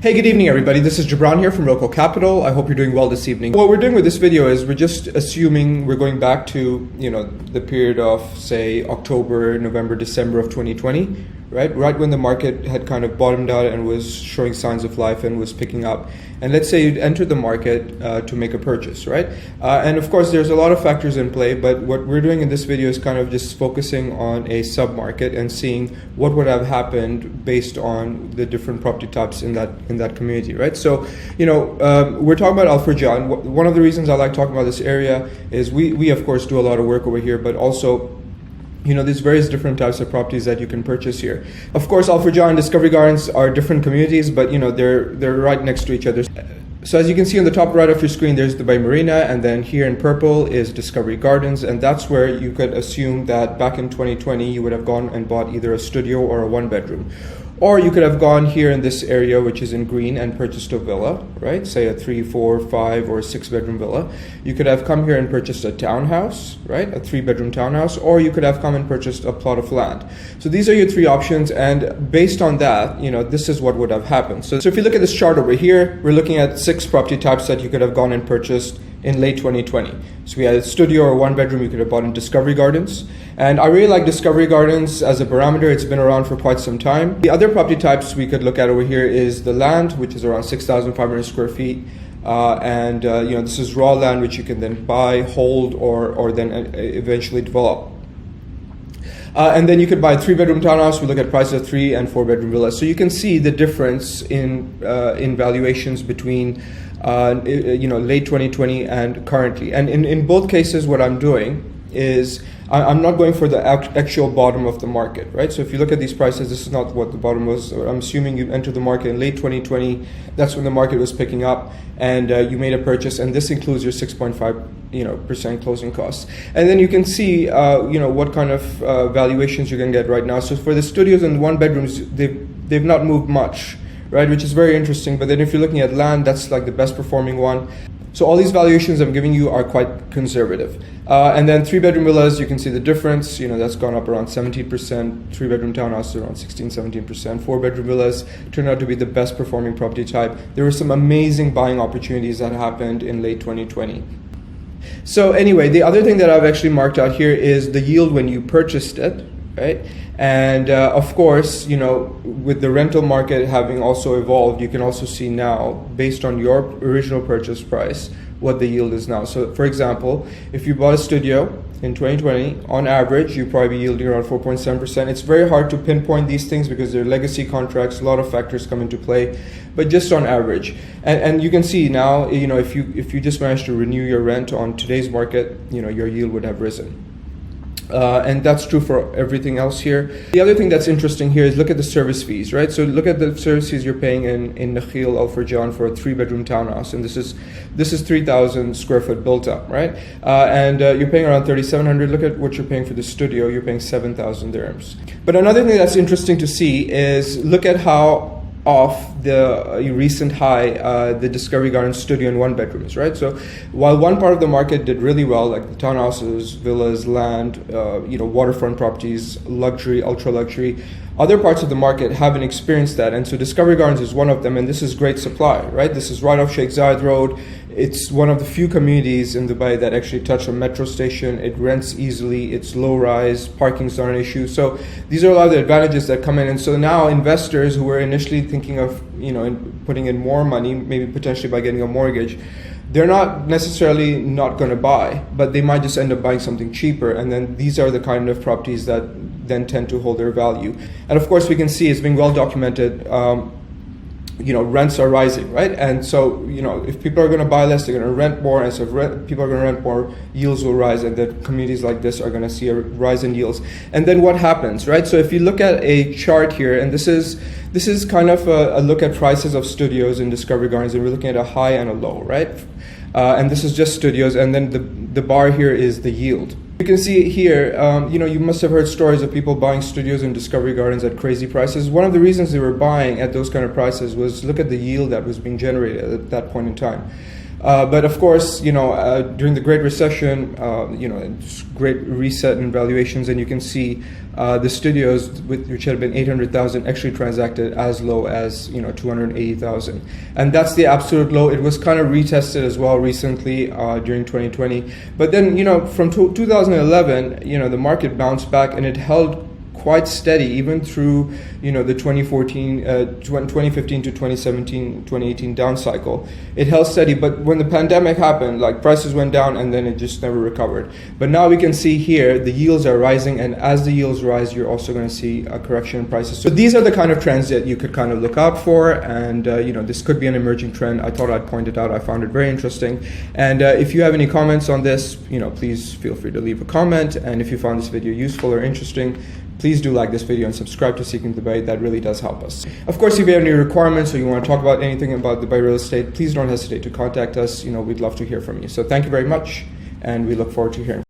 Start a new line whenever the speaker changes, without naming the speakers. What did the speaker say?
Hey, good evening everybody. This is Gibran here from Local Capital. I hope you're doing well this evening. What we're doing with this video is we're just assuming we're going back to, the period of say October, November, December of 2020, right when the market had kind of bottomed out and was showing signs of life and was picking up. And let's say you'd enter the market to make a purchase, right? And of course, there's a lot of factors in play, but what we're doing in this video is kind of just focusing on a sub-market and seeing what would have happened based on the different property types in that community, right? So, we're talking about Furjan. One of the reasons I like talking about this area is we of course do a lot of work over here, but also there's various different types of properties that you can purchase here. Of course, Furjan and Discovery Gardens are different communities, but they're right next to each other. So as you can see on the top right of your screen, there's Dubai Marina, and then here in purple is Discovery Gardens, and that's where you could assume that back in 2020 you would have gone and bought either a studio or a one-bedroom. Or you could have gone here in this area, which is in green, and purchased a villa, right? Say a 3, 4, 5, or 6-bedroom villa. You could have come here and purchased a townhouse, right? A 3-bedroom townhouse, or you could have come and purchased a plot of land. So these are your three options, and based on that, this is what would have happened. So if you look at this chart over here, we're looking at 6 property types that you could have gone and purchased in late 2020. So we had a studio or one-bedroom you could have bought in Discovery Gardens. And I really like Discovery Gardens as a parameter. It's been around for quite some time. The other property types we could look at over here is the land, which is around 6,500 square feet. This is raw land, which you can then buy, hold, or then eventually develop. And then you could buy a 3-bedroom townhouse. We look at prices of 3 and 4-bedroom villas. So you can see the difference in valuations between late 2020 and currently. And in both cases, what I'm doing is I'm not going for the actual bottom of the market, right? So if you look at these prices, this is not what the bottom was. I'm assuming you entered the market in late 2020. That's when the market was picking up, and you made a purchase, and this includes your 6.5% closing costs. And then you can see what kind of valuations you can get right now. So for the studios and one-bedrooms, they've not moved much, right? Which is very interesting. But then if you're looking at land, that's like the best performing one. So all these valuations I'm giving you are quite conservative. And then 3-bedroom villas, you can see the difference. That's gone up around 17%. 3-bedroom townhouses around 16-17%. 4-bedroom villas turned out to be the best performing property type. There were some amazing buying opportunities that happened in late 2020. So anyway, the other thing that I've actually marked out here is the yield when you purchased it, right? And of course, with the rental market having also evolved, you can also see now, based on your original purchase price, what the yield is now. So for example, if you bought a studio in 2020, on average, you probably be yielding around 4.7%. It's very hard to pinpoint these things because they're legacy contracts, a lot of factors come into play, but just on average. And you can see now, if you just managed to renew your rent on today's market, your yield would have risen. And that's true for everything else here. The other thing that's interesting here is look at the service fees, right? So look at the service fees you're paying in Nakheel Al Furjan for a 3-bedroom townhouse, and this is 3,000 square foot built up, right? And you're paying around 3,700. Look at what you're paying for the studio. You're paying 7,000 dirhams. But another thing that's interesting to see is look at how off the recent high the Discovery Gardens studio and one-bedrooms, right? So while one part of the market did really well, like the townhouses, villas, land, waterfront properties, luxury, ultra-luxury, other parts of the market haven't experienced that. And so Discovery Gardens is one of them, and this is great supply, right? This is right off Sheikh Zayed Road. It's one of the few communities in Dubai that actually touch a metro station. It rents easily. It's low rise. Parking's not an issue. So these are a lot of the advantages that come in. And so now investors who were initially thinking of, putting in more money, maybe potentially by getting a mortgage, they're not necessarily not going to buy, but they might just end up buying something cheaper. And then these are the kind of properties that then tend to hold their value. And of course, we can see it's been well documented. Rents are rising, right? And so, if people are going to buy less, they're going to rent more. And so if people are going to rent more, yields will rise, and that communities like this are going to see a rise in yields. And then what happens, right? So if you look at a chart here, and this is kind of a look at prices of studios in Discovery Gardens, and we're looking at a high and a low, right? And this is just studios, and then the bar here is the yield. You can see here, you must have heard stories of people buying studios in Discovery Gardens at crazy prices. One of the reasons they were buying at those kind of prices was look at the yield that was being generated at that point in time. But of course, during the Great Recession, it's great reset in valuations, and you can see the studios, which had been 800,000, actually transacted as low as 280,000, and that's the absolute low. It was kind of retested as well recently during 2020, but then from 2011, the market bounced back and it held quite steady even through the 2015 to 2017 2018 down cycle. It held steady, but when the pandemic happened, like, prices went down and then it just never recovered. But now we can see here the yields are rising, and as the yields rise, you're also going to see a correction in prices. So these are the kind of trends that you could kind of look out for, and this could be an emerging trend. I thought I'd point it out. I found it very interesting. And if you have any comments on this, please feel free to leave a comment. And if you found this video useful or interesting, please do like this video and subscribe to Seeking Dubai. That really does help us. Of course, if you have any requirements or you want to talk about anything about Dubai real estate, please don't hesitate to contact us. We'd love to hear from you. So thank you very much, and we look forward to hearing.